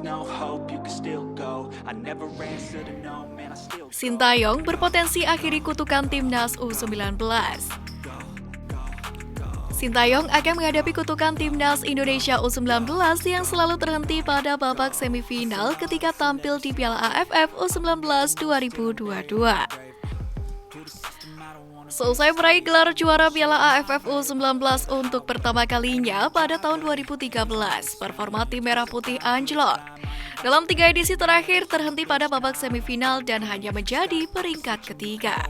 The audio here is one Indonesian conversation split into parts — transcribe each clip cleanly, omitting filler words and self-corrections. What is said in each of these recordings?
no hope, you can still go. I never answer to no, man, I still go. Sintayong berpotensi akhiri kutukan timnas U19. Sintayong akan menghadapi kutukan timnas Indonesia U19 yang selalu terhenti pada babak semifinal ketika tampil di Piala AFF U19 2022. Selesai meraih gelar juara Piala AFF U19 untuk pertama kalinya pada tahun 2013, performa tim Merah Putih anjlok. Dalam 3 edisi terakhir terhenti pada babak semifinal dan hanya menjadi peringkat ketiga.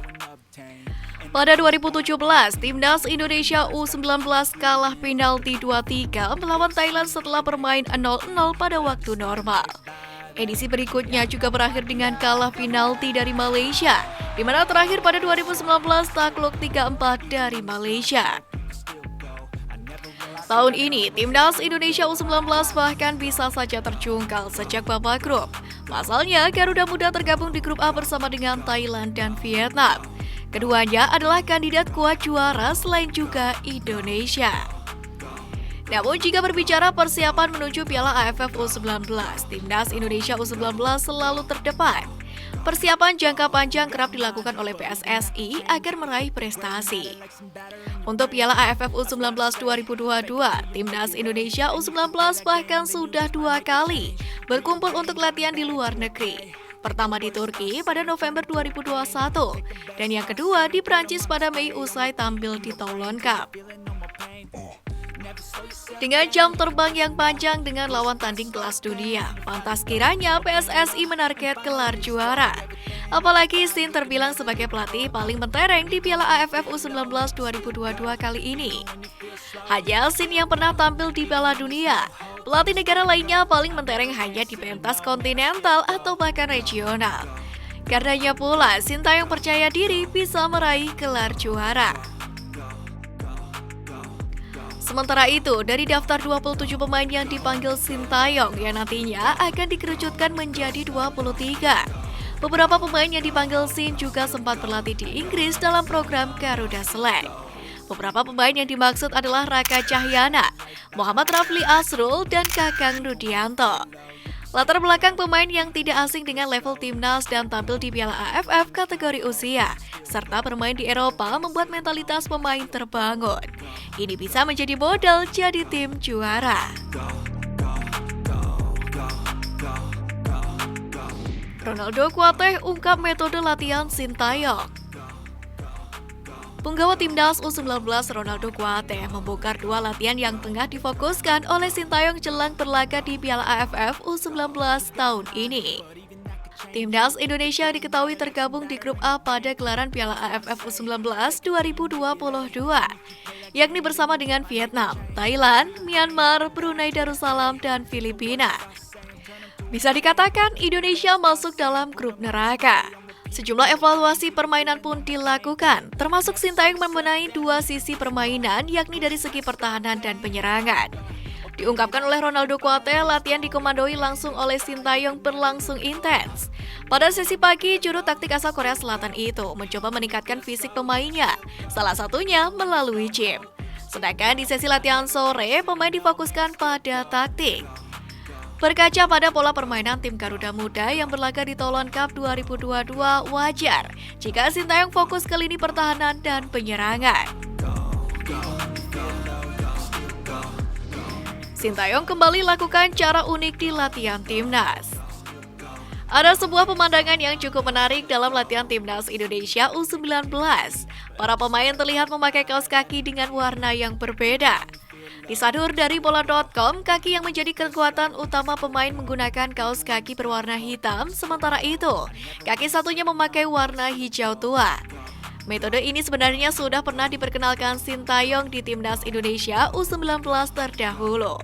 Pada 2017, timnas Indonesia U19 kalah penalti 2-3 melawan Thailand setelah bermain 0-0 pada waktu normal. Edisi berikutnya juga berakhir dengan kalah penalti dari Malaysia, di mana terakhir pada 2019 takluk 3-4 dari Malaysia. Tahun ini, timnas Indonesia U19 bahkan bisa saja terjungkal sejak babak grup. Pasalnya, Garuda Muda tergabung di grup A bersama dengan Thailand dan Vietnam. Keduanya adalah kandidat kuat juara selain juga Indonesia. Namun jika berbicara persiapan menuju Piala AFF U19, timnas Indonesia U19 selalu terdepan. Persiapan jangka panjang kerap dilakukan oleh PSSI agar meraih prestasi. Untuk Piala AFF U19 2022, timnas Indonesia U19 bahkan sudah 2 kali berkumpul untuk latihan di luar negeri. Pertama di Turki pada November 2021, dan yang kedua di Prancis pada Mei usai tampil di Toulon Cup. Dengan jam terbang yang panjang dengan lawan tanding kelas dunia, pantas kiranya PSSI menarget gelar juara. Apalagi Sin terbilang sebagai pelatih paling mentereng di Piala AFF U19 2022 kali ini. Hanya Sin yang pernah tampil di Piala Dunia. Pelatih negara lainnya paling mentereng hanya di pentas kontinental atau bahkan regional. Karenanya pula, Sintayong percaya diri bisa meraih gelar juara. Sementara itu, dari daftar 27 pemain yang dipanggil Sintayong yang nantinya akan dikerucutkan menjadi 23. Beberapa pemain yang dipanggil Sin juga sempat berlatih di Inggris dalam program Garuda Select. Beberapa pemain yang dimaksud adalah Raka Cahyana, Muhammad Rafli Asrul, dan Kakang Rudianto. Latar belakang pemain yang tidak asing dengan level timnas dan tampil di Piala AFF kategori usia, serta bermain di Eropa membuat mentalitas pemain terbangun. Ini bisa menjadi modal jadi tim juara. Ronaldo Kuateh ungkap metode latihan Sintayong. Punggawa timnas U19 Ronaldo Kuateh membongkar 2 latihan yang tengah difokuskan oleh Sintayong jelang berlaga di Piala AFF U19 tahun ini. Timnas Indonesia diketahui tergabung di grup A pada gelaran Piala AFF U19 2022, yakni bersama dengan Vietnam, Thailand, Myanmar, Brunei Darussalam, dan Filipina. Bisa dikatakan Indonesia masuk dalam grup neraka. Sejumlah evaluasi permainan pun dilakukan, termasuk Sintayong membenahi 2 sisi permainan, yakni dari segi pertahanan dan penyerangan. Diungkapkan oleh Ronaldo Kuateh, latihan dikomandoi langsung oleh Sintayong berlangsung intens. Pada sesi pagi, juru taktik asal Korea Selatan itu mencoba meningkatkan fisik pemainnya, salah satunya melalui gym. Sedangkan di sesi latihan sore, pemain difokuskan pada taktik. Berkaca pada pola permainan tim Garuda Muda yang berlaga di Toulon Cup 2022, wajar jika Sintayong fokus ke lini pertahanan dan penyerangan. Sintayong kembali lakukan cara unik di latihan timnas. Ada sebuah pemandangan yang cukup menarik dalam latihan timnas Indonesia U19. Para pemain terlihat memakai kaos kaki dengan warna yang berbeda. Disadur dari bola.com, kaki yang menjadi kekuatan utama pemain menggunakan kaos kaki berwarna hitam, sementara itu, kaki satunya memakai warna hijau tua. Metode ini sebenarnya sudah pernah diperkenalkan Sintayong di timnas Indonesia U19 terdahulu.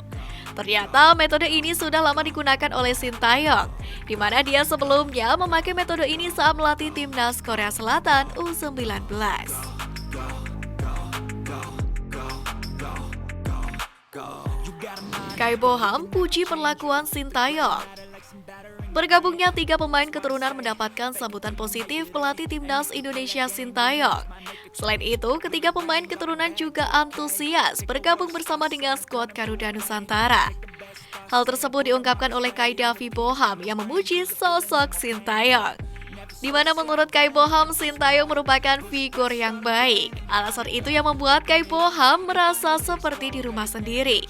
Ternyata metode ini sudah lama digunakan oleh Sintayong, di mana dia sebelumnya memakai metode ini saat melatih timnas Korea Selatan U19. Kai Boham puji perlakuan Sintayong. Bergabungnya 3 pemain keturunan mendapatkan sambutan positif pelatih timnas Indonesia Sintayong. Selain itu, ketiga pemain keturunan juga antusias bergabung bersama dengan skuad Garuda Nusantara. Hal tersebut diungkapkan oleh Kai Davi Boham yang memuji sosok Sintayong. Di mana menurut Kai Boham, Sintayong merupakan figur yang baik. Alasan itu yang membuat Kai Boham merasa seperti di rumah sendiri.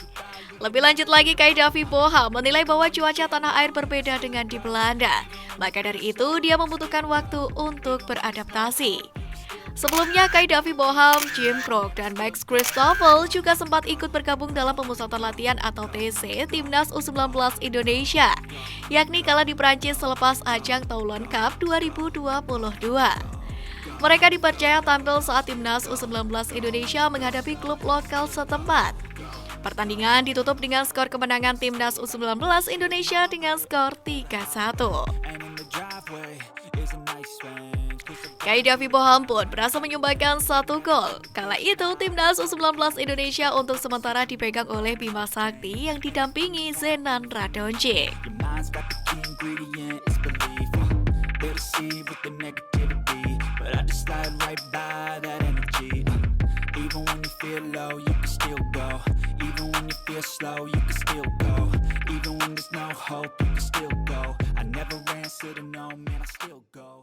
Lebih lanjut lagi, Kai Davi Boham menilai bahwa cuaca tanah air berbeda dengan di Belanda. Maka dari itu, dia membutuhkan waktu untuk beradaptasi. Sebelumnya, Kai Davi Boham, Jim Krok, dan Max Christoffel juga sempat ikut bergabung dalam pemusatan latihan atau TC Timnas U19 Indonesia, yakni kala di Prancis selepas ajang Toulon Cup 2022. Mereka dipercaya tampil saat Timnas U19 Indonesia menghadapi klub lokal setempat. Pertandingan ditutup dengan skor kemenangan Timnas U19 Indonesia dengan skor 3-1. Kai Davi Boham pun berhasil menyumbangkan 1 gol. Kala itu, Timnas U19 Indonesia untuk sementara dipegang oleh Bima Sakti yang didampingi Zenan Radonjic. Even when you feel low, you can still go. Even when you feel slow, you can still go. Even when there's no hope, you can still go. I never answer to no, man, I still go.